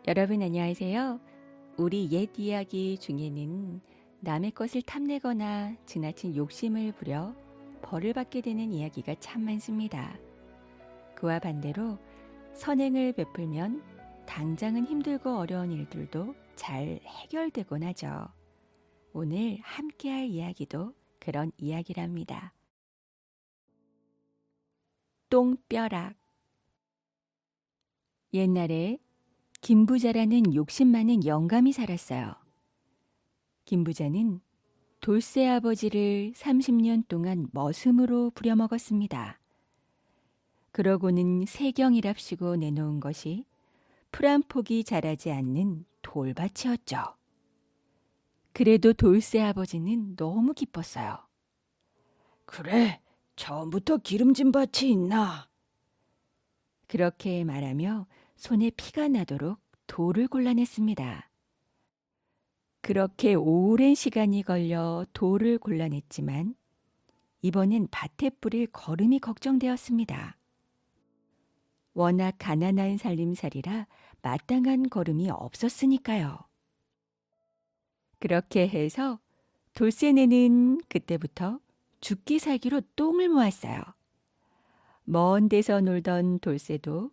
여러분 안녕하세요. 우리 옛 이야기 중에는 남의 것을 탐내거나 지나친 욕심을 부려 벌을 받게 되는 이야기가 참 많습니다. 그와 반대로 선행을 베풀면 당장은 힘들고 어려운 일들도 잘 해결되곤 하죠. 오늘 함께할 이야기도 그런 이야기랍니다. 똥벼락. 옛날에 김부자라는 욕심 많은 영감이 살았어요. 김부자는 돌쇠 아버지를 30년 동안 머슴으로 부려먹었습니다. 그러고는 세경이랍시고 내놓은 것이 풀 한 폭이 자라지 않는 돌밭이었죠. 그래도 돌쇠 아버지는 너무 기뻤어요. 그래, 처음부터 기름진 밭이 있나? 그렇게 말하며 손에 피가 나도록 돌을 골라냈습니다. 그렇게 오랜 시간이 걸려 돌을 골라냈지만 이번엔 밭에 뿌릴 거름이 걱정되었습니다. 워낙 가난한 살림살이라 마땅한 거름이 없었으니까요. 그렇게 해서 돌쇠네는 그때부터 죽기 살기로 똥을 모았어요. 먼 데서 놀던 돌쇠도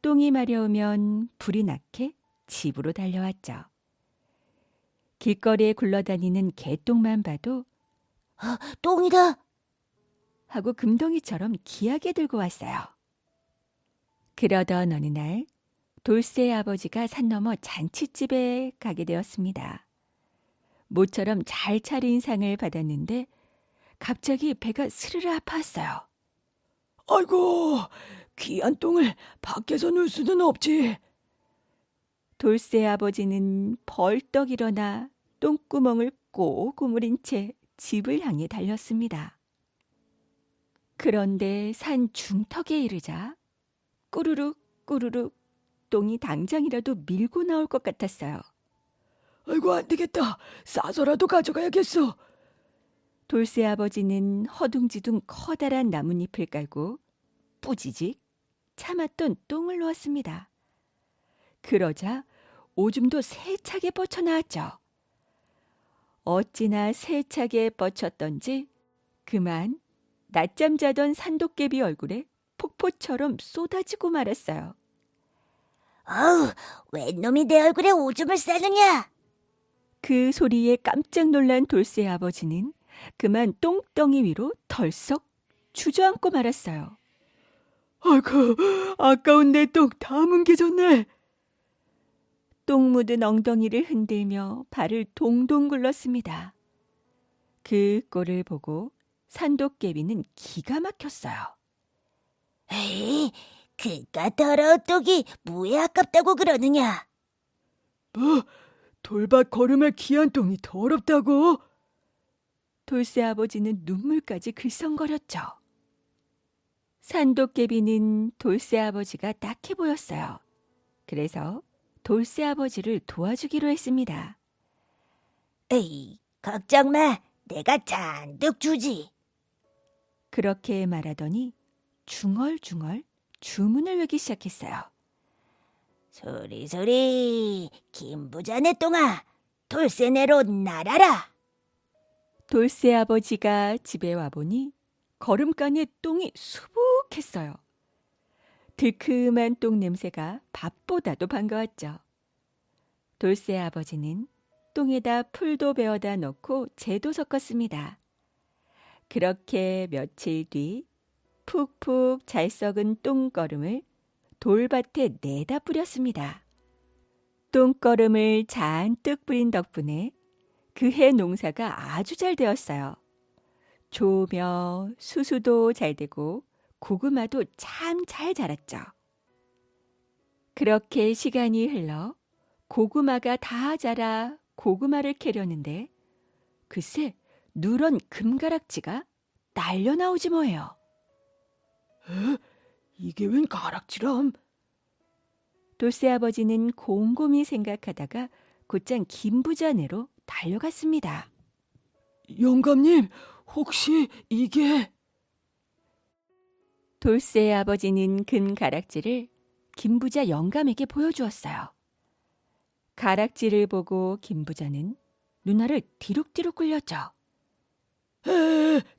똥이 마려우면 불이 나게 집으로 달려왔죠. 길거리에 굴러다니는 개똥만 봐도 똥이다. 하고 금덩이처럼 귀하게 들고 왔어요. 그러던 어느 날 돌쇠 아버지가 산 너머 잔칫집에 가게 되었습니다. 모처럼 잘 차린 상을 받았는데 갑자기 배가 스르르 아팠어요. 아이고, 귀한 똥을 밖에서 놓을 수는 없지. 돌쇠 아버지는 벌떡 일어나 똥구멍을 꼭 우물인 채 집을 향해 달렸습니다. 그런데 산 중턱에 이르자 꾸르륵 꾸르륵 똥이 당장이라도 밀고 나올 것 같았어요. 아이고, 안 되겠다. 싸서라도 가져가야겠어. 돌쇠 아버지는 허둥지둥 커다란 나뭇잎을 깔고 뿌지직 참았던 똥을 놓았습니다. 그러자 오줌도 세차게 뻗쳐나왔죠. 어찌나 세차게 뻗쳤던지 그만 낮잠 자던 산도깨비 얼굴에 폭포처럼 쏟아지고 말았어요. 아우, 웬 놈이 내 얼굴에 오줌을 싸느냐? 그 소리에 깜짝 놀란 돌쇠 아버지는 그만 똥덩이 위로 덜썩 주저앉고 말았어요. 아이고, 아까운 내 똥 다 뭉개졌네. 똥 묻은 엉덩이를 흔들며 발을 동동 굴렀습니다. 그 꼴을 보고 산도깨비는 기가 막혔어요. 에이, 그깟 더러운 똥이 뭐에 아깝다고 그러느냐? 뭐, 돌밭 거름에 귀한 똥이 더럽다고? 돌쇠 아버지는 눈물까지 글썽거렸죠. 산도깨비는 돌쇠 아버지가 딱해 보였어요. 그래서 돌쇠 아버지를 도와주기로 했습니다. 에이, 걱정 마. 내가 잔뜩 주지. 그렇게 말하더니 중얼중얼 주문을 외기 시작했어요. 소리소리, 김부자네 똥아, 돌쇠내로 날아라. 돌쇠 아버지가 집에 와보니 거름간에 똥이 수북했어요. 들큼한 똥 냄새가 밥보다도 반가웠죠. 돌쇠 아버지는 똥에다 풀도 베어다 넣고 재도 섞었습니다. 그렇게 며칠 뒤 푹푹 잘 썩은 똥거름을 돌밭에 내다 뿌렸습니다. 똥거름을 잔뜩 뿌린 덕분에 그해 농사가 아주 잘 되었어요. 조며 수수도 잘 되고 고구마도 참 잘 자랐죠. 그렇게 시간이 흘러 고구마가 다 자라 고구마를 캐려는데 글쎄 누런 금가락지가 날려 나오지 뭐예요. 이게 웬 가락지람? 돌쇠 아버지는 곰곰이 생각하다가 곧장 김부자네로 달려갔습니다. 영감님, 혹시 이게... 돌쇠 아버지는 금 가락지를 김부자 영감에게 보여주었어요. 가락지를 보고 김부자는 누나를 뒤룩뒤룩 굴렸죠.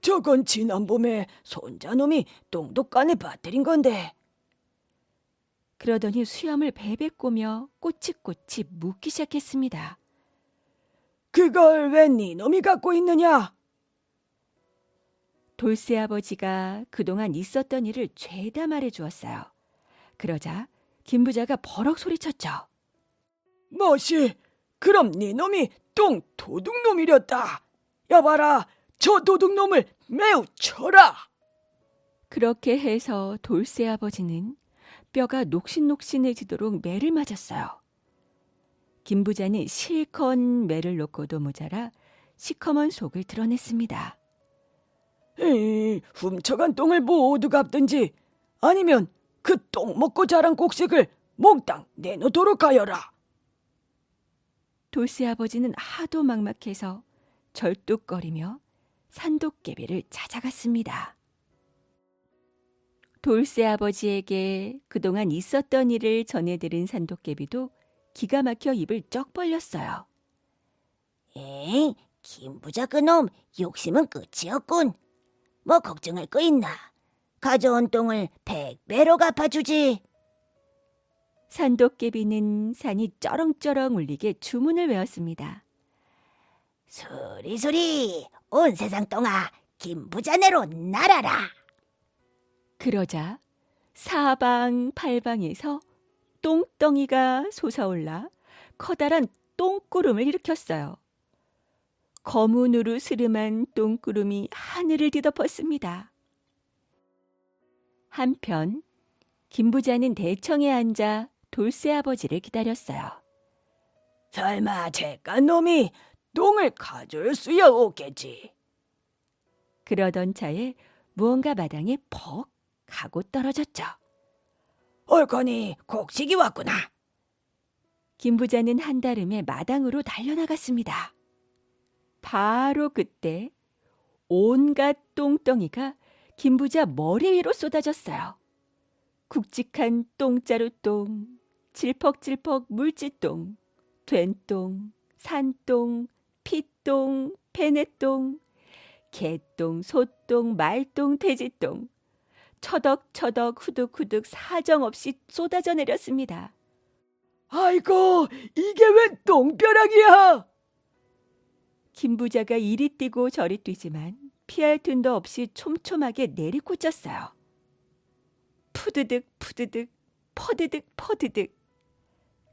저건 지난 봄에 손자놈이 똥독간에 빠뜨린 건데. 그러더니 수염을 베베 꼬며 꼬치꼬치 묻기 시작했습니다. 그걸 왜 니놈이 갖고 있느냐? 돌쇠 아버지가 그동안 있었던 일을 죄다 말해 주었어요. 그러자 김부자가 버럭 소리쳤죠. 뭐시? 그럼 니놈이 똥 도둑놈이렸다. 여봐라, 저 도둑놈을 매우 쳐라. 그렇게 해서 돌쇠 아버지는 뼈가 녹신녹신해지도록 매를 맞았어요. 김부자는 실컷 매를 놓고도 모자라 시커먼 속을 드러냈습니다. 훔쳐간 똥을 모두 갚든지 아니면 그 똥 먹고 자란 곡식을 몽땅 내놓도록 하여라. 돌쇠 아버지는 하도 막막해서 절뚝거리며 산도깨비를 찾아갔습니다. 돌쇠 아버지에게 그동안 있었던 일을 전해들은 산도깨비도 기가 막혀 입을 쩍 벌렸어요. 에이, 김부자 그놈 욕심은 끝이었군. 뭐 걱정할 거 있나? 가져온 똥을 100배로 갚아주지. 산도깨비는 산이 쩌렁쩌렁 울리게 주문을 외웠습니다. 소리소리 온 세상 똥아 김부자네로 날아라. 그러자 사방팔방에서 똥덩이가 솟아올라 커다란 똥구름을 일으켰어요. 거무누루 스름한 똥구름이 하늘을 뒤덮었습니다. 한편 김부자는 대청에 앉아 돌쇠 아버지를 기다렸어요. 설마 제깐 놈이 똥을 가져올 수야 없겠지. 그러던 차에 무언가 마당에 퍽 하고 떨어졌죠. 옳거니 곡식이 왔구나. 김부자는 한달음에 마당으로 달려나갔습니다. 바로 그때 온갖 똥덩이가 김부자 머리 위로 쏟아졌어요. 굵직한 똥자루똥, 질퍽질퍽 물지똥, 된똥, 산똥, 피똥, 페네똥, 개똥, 소똥, 말똥, 돼지똥, 처덕처덕 후둑후둑 사정없이 쏟아져 내렸습니다. 아이고, 이게 웬 똥벼락이야? 김부자가 이리 뛰고 저리 뛰지만 피할 틈도 없이 촘촘하게 내리꽂혔어요. 푸드득 푸드득 퍼드득 퍼드득.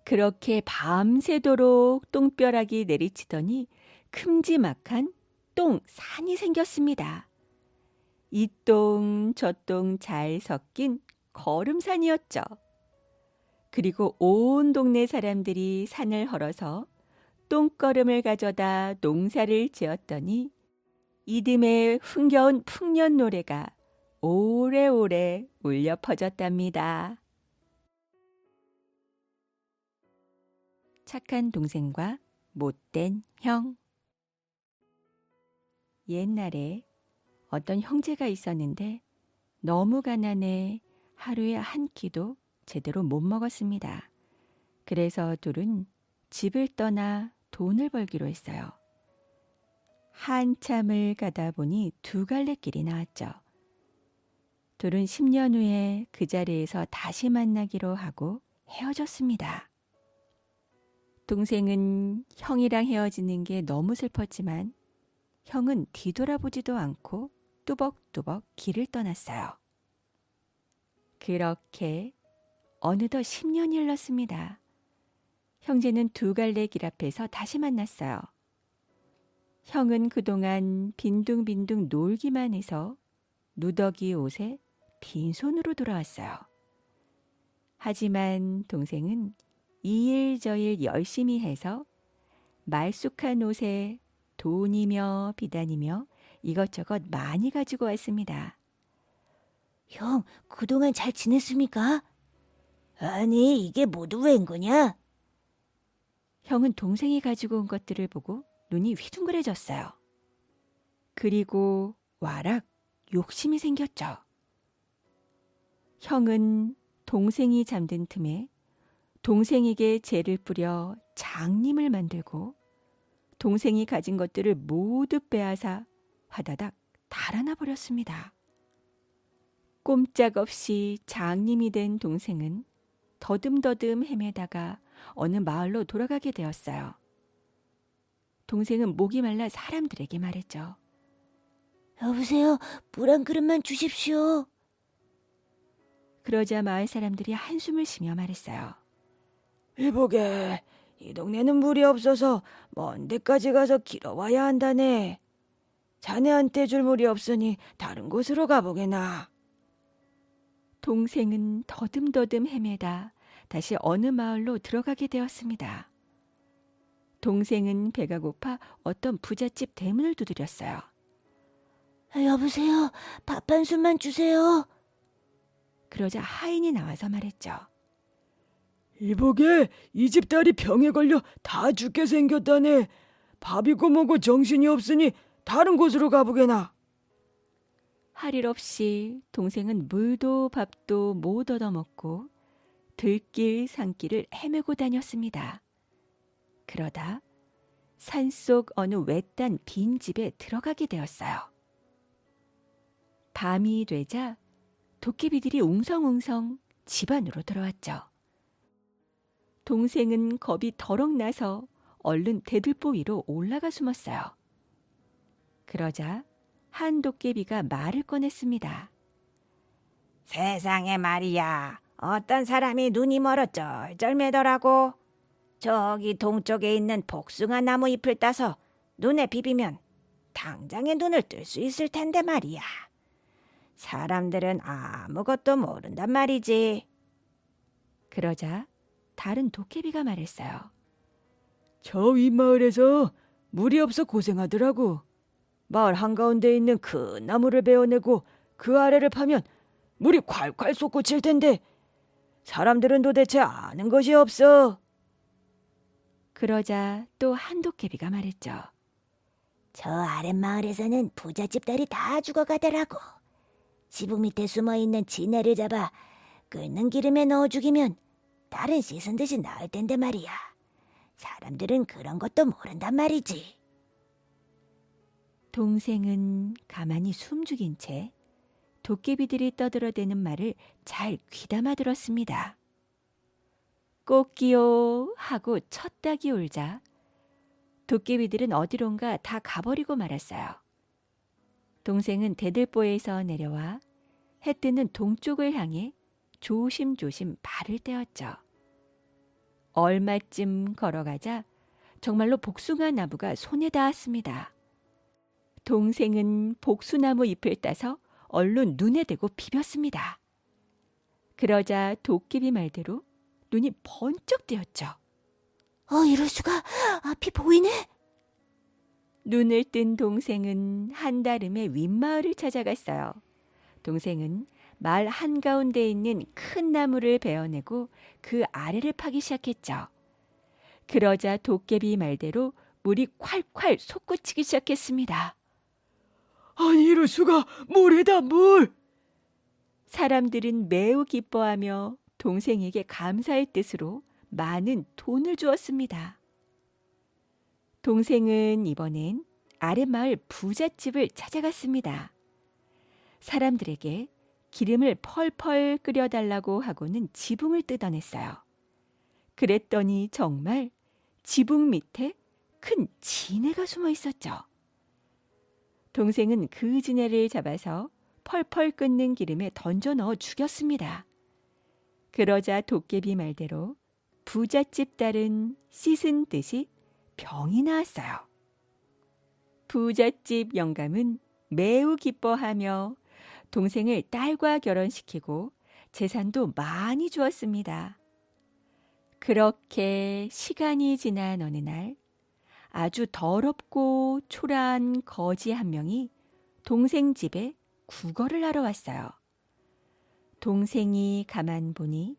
그렇게 밤새도록 똥벼락이 내리치더니 큼지막한 똥산이 생겼습니다. 이 똥 저 똥 잘 섞인 거름산이었죠. 그리고 온 동네 사람들이 산을 헐어서 똥거름을 가져다 농사를 지었더니 이듬해 흥겨운 풍년 노래가 오래오래 울려 퍼졌답니다. 착한 동생과 못된 형. 옛날에 어떤 형제가 있었는데 너무 가난해 하루에 한 끼도 제대로 못 먹었습니다. 그래서 둘은 집을 떠나 돈을 벌기로 했어요. 한참을 가다 보니 두 갈래 길이 나왔죠. 둘은 10년 후에 그 자리에서 다시 만나기로 하고 헤어졌습니다. 동생은 형이랑 헤어지는 게 너무 슬펐지만 형은 뒤돌아보지도 않고 뚜벅뚜벅 길을 떠났어요. 그렇게 어느덧 10년이 흘렀습니다. 형제는 두 갈래 길 앞에서 다시 만났어요. 형은 그동안 빈둥빈둥 놀기만 해서 누더기 옷에 빈손으로 돌아왔어요. 하지만 동생은 이 일 저 일 열심히 해서 말쑥한 옷에 돈이며 비단이며 이것저것 많이 가지고 왔습니다. 형, 그동안 잘 지냈습니까? 아니, 이게 모두 웬 거냐? 형은 동생이 가지고 온 것들을 보고 눈이 휘둥그레졌어요. 그리고 와락 욕심이 생겼죠. 형은 동생이 잠든 틈에 동생에게 죄를 뿌려 장님을 만들고 동생이 가진 것들을 모두 빼앗아 화다닥 달아나 버렸습니다. 꼼짝없이 장님이 된 동생은 더듬더듬 헤매다가 어느 마을로 돌아가게 되었어요. 동생은 목이 말라 사람들에게 말했죠. 여보세요, 물 한 그릇만 주십시오. 그러자 마을 사람들이 한숨을 쉬며 말했어요. 이보게, 이 동네는 물이 없어서 먼 데까지 가서 길어와야 한다네. 자네한테 줄 물이 없으니 다른 곳으로 가보게나. 동생은 더듬더듬 헤매다 다시 어느 마을로 들어가게 되었습니다. 동생은 배가 고파 어떤 부잣집 대문을 두드렸어요. 여보세요, 밥 한 술만 주세요. 그러자 하인이 나와서 말했죠. 이보게, 이 집 딸이 병에 걸려 다 죽게 생겼다네. 밥이고 뭐고 정신이 없으니 다른 곳으로 가보게나. 할 일 없이 동생은 물도 밥도 못 얻어먹고 들길 산길을 헤매고 다녔습니다. 그러다 산속 어느 외딴 빈집에 들어가게 되었어요. 밤이 되자 도깨비들이 웅성웅성 집 안으로 들어왔죠. 동생은 겁이 더럭 나서 얼른 대들보 위로 올라가 숨었어요. 그러자 한 도깨비가 말을 꺼냈습니다. 세상에 말이야, 어떤 사람이 눈이 멀어 쩔쩔매더라고. 저기 동쪽에 있는 복숭아 나무 잎을 따서 눈에 비비면 당장에 눈을 뜰 수 있을 텐데 말이야. 사람들은 아무것도 모른단 말이지. 그러자 다른 도깨비가 말했어요. 저 윗마을에서 물이 없어 고생하더라고. 마을 한가운데 있는 큰 나무를 베어내고 그 아래를 파면 물이 콸콸 솟구칠 텐데 사람들은 도대체 아는 것이 없어. 그러자 또 한 도깨비가 말했죠. 저 아랫마을에서는 부잣집 딸이 다 죽어가더라고. 지붕 밑에 숨어있는 지네를 잡아 끓는 기름에 넣어 죽이면 딸은 씻은 듯이 나을 텐데 말이야. 사람들은 그런 것도 모른단 말이지. 동생은 가만히 숨죽인 채 도깨비들이 떠들어대는 말을 잘 귀담아 들었습니다. 꽃기요 하고 첫 닭이 울자 도깨비들은 어디론가 다 가버리고 말았어요. 동생은 대들보에서 내려와 해 뜨는 동쪽을 향해 조심조심 발을 떼었죠. 얼마쯤 걸어가자 정말로 복숭아 나무가 손에 닿았습니다. 동생은 복수나무 잎을 따서 얼른 눈에 대고 비볐습니다. 그러자 도깨비 말대로 눈이 번쩍 뜨였죠. 이럴 수가. 앞이 보이네. 눈을 뜬 동생은 한달음에 윗마을을 찾아갔어요. 동생은 마을 한가운데 있는 큰 나무를 베어내고 그 아래를 파기 시작했죠. 그러자 도깨비 말대로 물이 콸콸 솟구치기 시작했습니다. 아니 이럴 수가. 물이다 물. 사람들은 매우 기뻐하며 동생에게 감사의 뜻으로 많은 돈을 주었습니다. 동생은 이번엔 아랫마을 부잣집을 찾아갔습니다. 사람들에게 기름을 펄펄 끓여달라고 하고는 지붕을 뜯어냈어요. 그랬더니 정말 지붕 밑에 큰 지네가 숨어 있었죠. 동생은 그 지네를 잡아서 펄펄 끓는 기름에 던져 넣어 죽였습니다. 그러자 도깨비 말대로 부잣집 딸은 씻은 듯이 병이 나았어요. 부잣집 영감은 매우 기뻐하며 동생을 딸과 결혼시키고 재산도 많이 주었습니다. 그렇게 시간이 지난 어느 날 아주 더럽고 초라한 거지 한 명이 동생 집에 구걸을 하러 왔어요. 동생이 가만 보니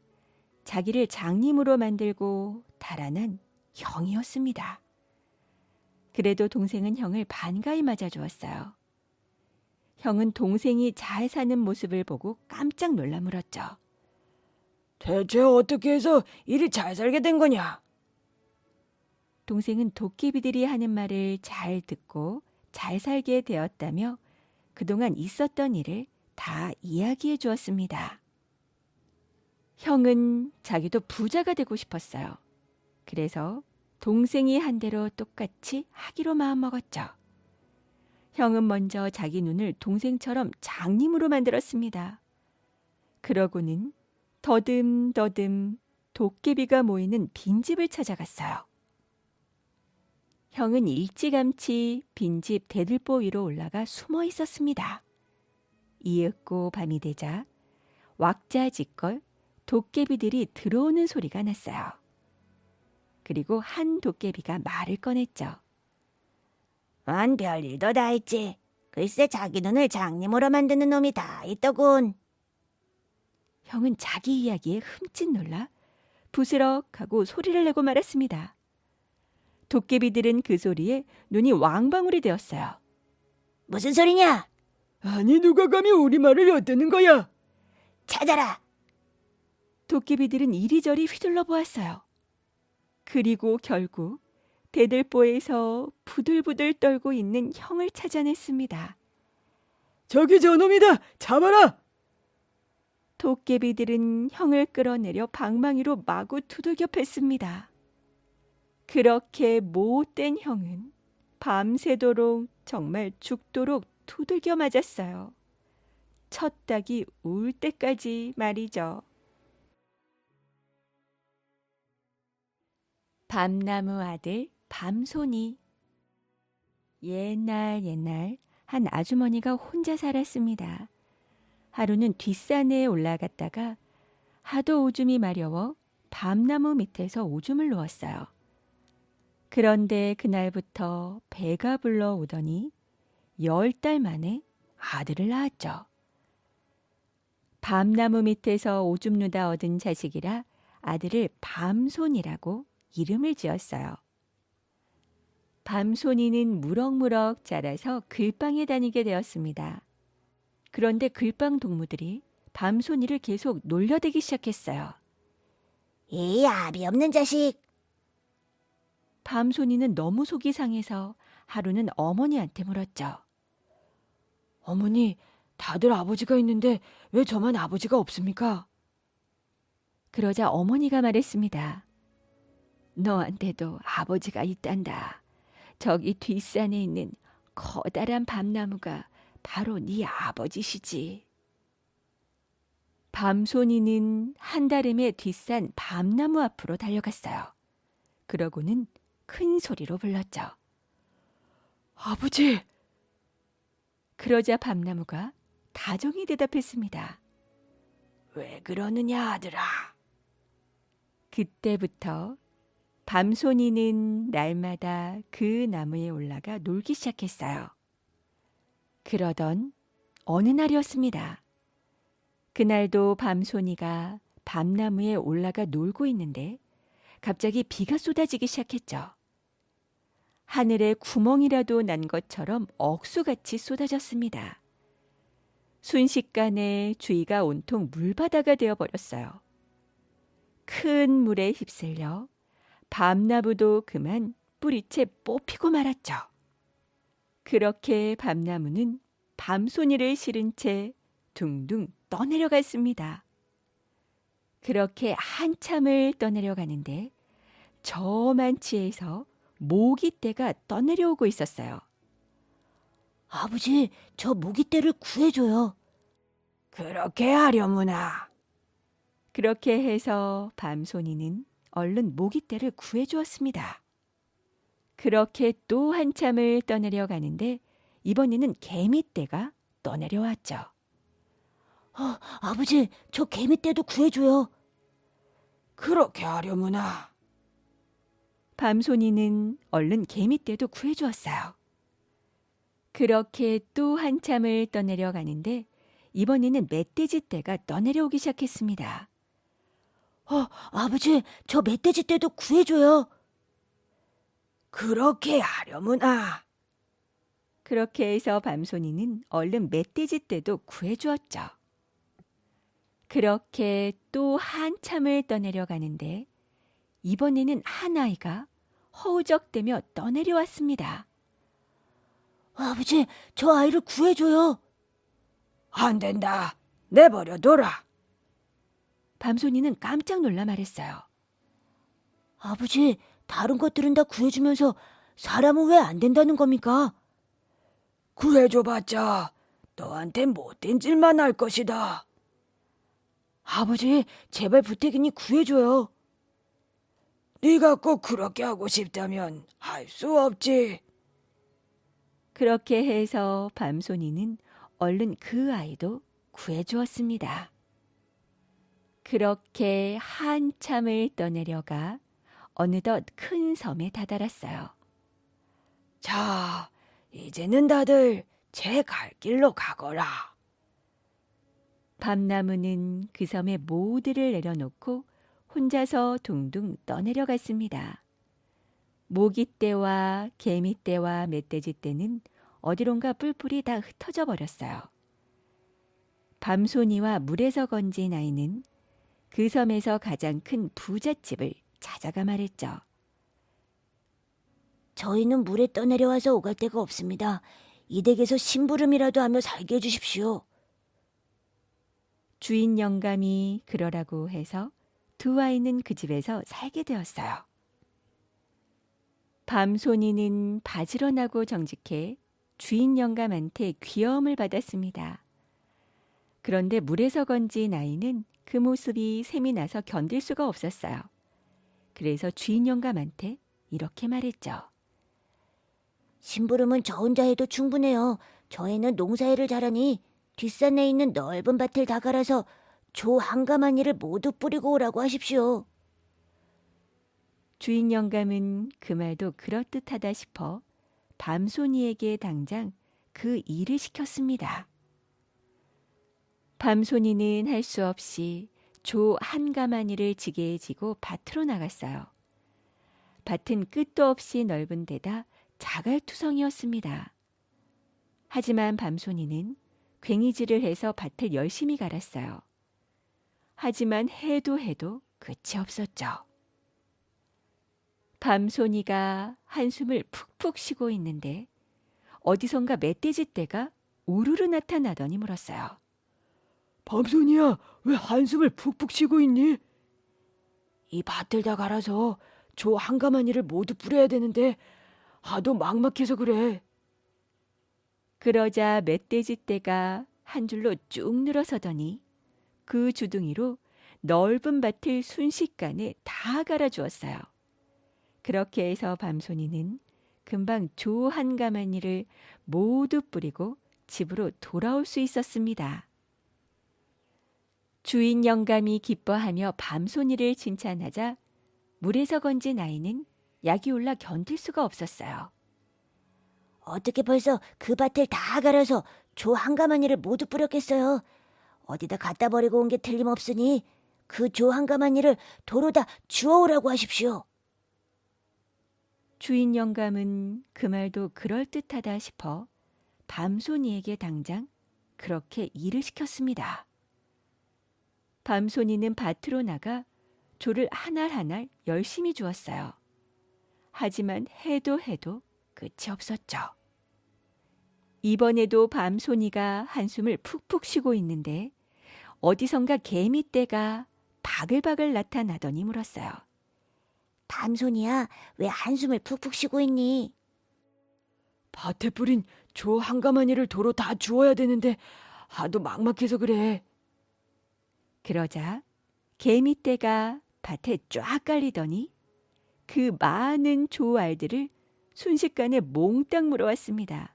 자기를 장님으로 만들고 달아난 형이었습니다. 그래도 동생은 형을 반가이 맞아주었어요. 형은 동생이 잘 사는 모습을 보고 깜짝 놀라 물었죠. 대체 어떻게 해서 이리 잘 살게 된 거냐? 동생은 도깨비들이 하는 말을 잘 듣고 잘 살게 되었다며 그동안 있었던 일을 다 이야기해 주었습니다. 형은 자기도 부자가 되고 싶었어요. 그래서 동생이 한 대로 똑같이 하기로 마음먹었죠. 형은 먼저 자기 눈을 동생처럼 장님으로 만들었습니다. 그러고는 더듬더듬 도깨비가 모이는 빈집을 찾아갔어요. 형은 일찌감치 빈집 대들보 위로 올라가 숨어 있었습니다. 이윽고 밤이 되자 왁자지껄 도깨비들이 들어오는 소리가 났어요. 그리고 한 도깨비가 말을 꺼냈죠. 안 별일도 다 있지. 글쎄 자기 눈을 장님으로 만드는 놈이 다 있더군. 형은 자기 이야기에 흠칫 놀라 부스럭하고 소리를 내고 말았습니다. 도깨비들은 그 소리에 눈이 왕방울이 되었어요. 무슨 소리냐? 아니 누가 감히 우리 말을 엿드는 거야? 찾아라. 도깨비들은 이리저리 휘둘러 보았어요. 그리고 결국 대들보에서 부들부들 떨고 있는 형을 찾아냈습니다. 저기 저놈이다! 잡아라! 도깨비들은 형을 끌어내려 방망이로 마구 두들겨 팼습니다. 그렇게 못된 형은 밤새도록 정말 죽도록 두들겨 맞았어요. 첫 닭이 울 때까지 말이죠. 밤나무 아들 밤손이. 옛날 한 아주머니가 혼자 살았습니다. 하루는 뒷산에 올라갔다가 하도 오줌이 마려워 밤나무 밑에서 오줌을 누웠어요. 그런데 그날부터 배가 불러오더니 10달 만에 아들을 낳았죠. 밤나무 밑에서 오줌 누다 얻은 자식이라 아들을 밤손이라고 이름을 지었어요. 밤손이는 무럭무럭 자라서 글방에 다니게 되었습니다. 그런데 글방 동무들이 밤손이를 계속 놀려대기 시작했어요. 이 아비 없는 자식. 밤손이는 너무 속이 상해서 하루는 어머니한테 물었죠. 어머니, 다들 아버지가 있는데 왜 저만 아버지가 없습니까? 그러자 어머니가 말했습니다. 너한테도 아버지가 있단다. 저기 뒷산에 있는 커다란 밤나무가 바로 네 아버지시지. 밤손이는 한달음에 뒷산 밤나무 앞으로 달려갔어요. 그러고는 큰 소리로 불렀죠. 아버지! 그러자 밤나무가 다정히 대답했습니다. 왜 그러느냐 아들아? 그때부터 밤손이는 날마다 그 나무에 올라가 놀기 시작했어요. 그러던 어느 날이었습니다. 그날도 밤손이가 밤나무에 올라가 놀고 있는데 갑자기 비가 쏟아지기 시작했죠. 하늘에 구멍이라도 난 것처럼 억수같이 쏟아졌습니다. 순식간에 주위가 온통 물바다가 되어버렸어요. 큰 물에 휩쓸려 밤나무도 그만 뿌리채 뽑히고 말았죠. 그렇게 밤나무는 밤손이를 실은 채 둥둥 떠내려갔습니다. 그렇게 한참을 떠내려가는데 저 만치에서 모기떼가 떠내려오고 있었어요. 아버지, 저 모기떼를 구해줘요. 그렇게 하려무나. 그렇게 해서 밤손이는 얼른 모기떼를 구해주었습니다. 그렇게 또 한참을 떠내려가는데 이번에는 개미떼가 떠내려왔죠. 아버지, 저 개미떼도 구해줘요. 그렇게 하려무나. 밤손이는 얼른 개미떼도 구해주었어요. 그렇게 또 한참을 떠내려가는데 이번에는 멧돼지떼가 떠내려오기 시작했습니다. 아버지, 저 멧돼지떼도 구해줘요. 그렇게 하려무나. 그렇게 해서 밤손이는 얼른 멧돼지떼도 구해주었죠. 그렇게 또 한참을 떠내려 가는데 이번에는 한 아이가 허우적대며 떠내려왔습니다. 아버지, 저 아이를 구해줘요. 안 된다. 내버려둬라. 밤손이는 깜짝 놀라 말했어요. 아버지, 다른 것들은 다 구해주면서 사람은 왜 안 된다는 겁니까? 구해줘봤자 너한텐 못된 짓만 할 것이다. 아버지, 제발 부탁이니 구해줘요. 네가 꼭 그렇게 하고 싶다면 할 수 없지. 그렇게 해서 밤손이는 얼른 그 아이도 구해주었습니다. 그렇게 한참을 떠내려가 어느덧 큰 섬에 다다랐어요. 자, 이제는 다들 제 갈 길로 가거라. 밤나무는 그 섬에 모두를 내려놓고 혼자서 둥둥 떠내려갔습니다. 모기떼와 개미떼와 멧돼지떼는 어디론가 뿔뿔이 다 흩어져 버렸어요. 밤손이와 물에서 건진 아이는 그 섬에서 가장 큰 부잣집을 찾아가 말했죠. 저희는 물에 떠내려와서 오갈 데가 없습니다. 이 댁에서 심부름이라도 하며 살게 해주십시오. 주인 영감이 그러라고 해서 두 아이는 그 집에서 살게 되었어요. 밤손이는 바지런하고 정직해 주인 영감한테 귀여움을 받았습니다. 그런데 물에서 건진 아이는 그 모습이 샘이 나서 견딜 수가 없었어요. 그래서 주인 영감한테 이렇게 말했죠. 심부름은 저 혼자 해도 충분해요. 저 애는 농사일을 잘하니 뒷산에 있는 넓은 밭을 다 갈아서 조 한가마니를 모두 뿌리고 오라고 하십시오. 주인 영감은 그 말도 그럴듯하다 싶어 밤손이에게 당장 그 일을 시켰습니다. 밤손이는 할 수 없이 조 한가마니를 지게에 지고 밭으로 나갔어요. 밭은 끝도 없이 넓은 데다 자갈투성이었습니다. 하지만 밤손이는 괭이질을 해서 밭을 열심히 갈았어요. 하지만 해도 끝이 없었죠. 밤손이가 한숨을 푹푹 쉬고 있는데 어디선가 멧돼지 떼가 우르르 나타나더니 물었어요. 밤손이야, 왜 한숨을 푹푹 쉬고 있니? 이 밭을 다 갈아서 조 한가마니를 모두 뿌려야 되는데 하도 막막해서 그래. 그러자 멧돼지 떼가 한 줄로 쭉 늘어서더니 그 주둥이로 넓은 밭을 순식간에 다 갈아주었어요. 그렇게 해서 밤손이는 금방 조 한가마니를 모두 뿌리고 집으로 돌아올 수 있었습니다. 주인 영감이 기뻐하며 밤손이를 칭찬하자 물에서 건진 아이는 약이 올라 견딜 수가 없었어요. 어떻게 벌써 그 밭을 다 갈아서 조 한가마니를 모두 뿌렸겠어요. 어디다 갖다 버리고 온 게 틀림없으니 그 조 한가마니를 도로다 주워오라고 하십시오. 주인 영감은 그 말도 그럴듯하다 싶어 밤손이에게 당장 그렇게 일을 시켰습니다. 밤손이는 밭으로 나가 조를 한 알 한 알 열심히 주었어요. 하지만 해도 끝이 없었죠. 이번에도 밤손이가 한숨을 푹푹 쉬고 있는데 어디선가 개미떼가 바글바글 나타나더니 물었어요. 밤손이야, 왜 한숨을 푹푹 쉬고 있니? 밭에 뿌린 조 한가마니를 도로 다 주워야 되는데 하도 막막해서 그래. 그러자 개미떼가 밭에 쫙 깔리더니 그 많은 조알들을 순식간에 몽땅 물어왔습니다.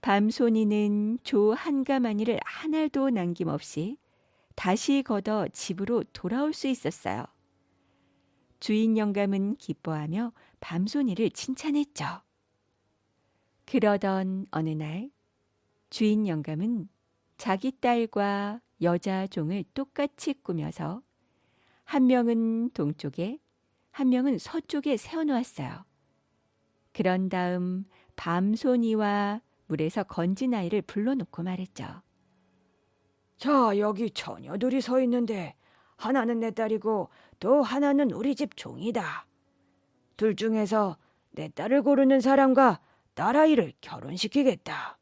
밤손이는 조 한가마니를 한 알도 남김없이 다시 걷어 집으로 돌아올 수 있었어요. 주인 영감은 기뻐하며 밤손이를 칭찬했죠. 그러던 어느 날 주인 영감은 자기 딸과 여자 종을 똑같이 꾸며서 한 명은 동쪽에 한 명은 서쪽에 세워놓았어요. 그런 다음 밤손이와 물에서 건진 아이를 불러놓고 말했죠. 자, 여기 처녀들이 서 있는데 하나는 내 딸이고 또 하나는 우리 집 종이다. 둘 중에서 내 딸을 고르는 사람과 딸아이를 결혼시키겠다.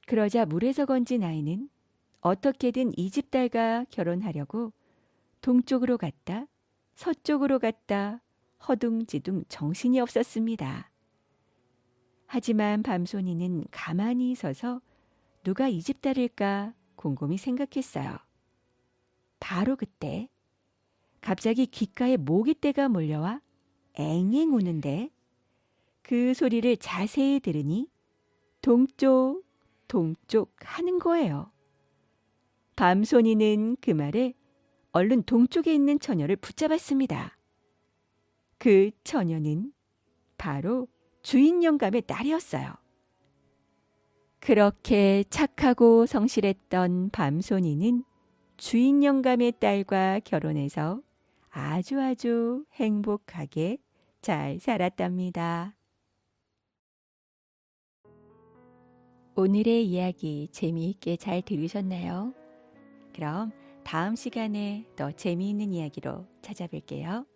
그러자 물에서 건진 아이는 어떻게든 이 집 딸과 결혼하려고 동쪽으로 갔다 서쪽으로 갔다 허둥지둥 정신이 없었습니다. 하지만 밤송이는 가만히 서서 누가 이 집 딸일까 곰곰이 생각했어요. 바로 그때 갑자기 귓가에 모기떼가 몰려와 앵앵 우는데 그 소리를 자세히 들으니 동쪽 동쪽 하는 거예요. 밤송이는 그 말에 얼른 동쪽에 있는 처녀를 붙잡았습니다. 그 처녀는 바로 주인 영감의 딸이었어요. 그렇게 착하고 성실했던 밤송이는 주인 영감의 딸과 결혼해서 아주 행복하게 잘 살았답니다. 오늘의 이야기 재미있게 잘 들으셨나요? 그럼 다음 시간에 더 재미있는 이야기로 찾아뵐게요.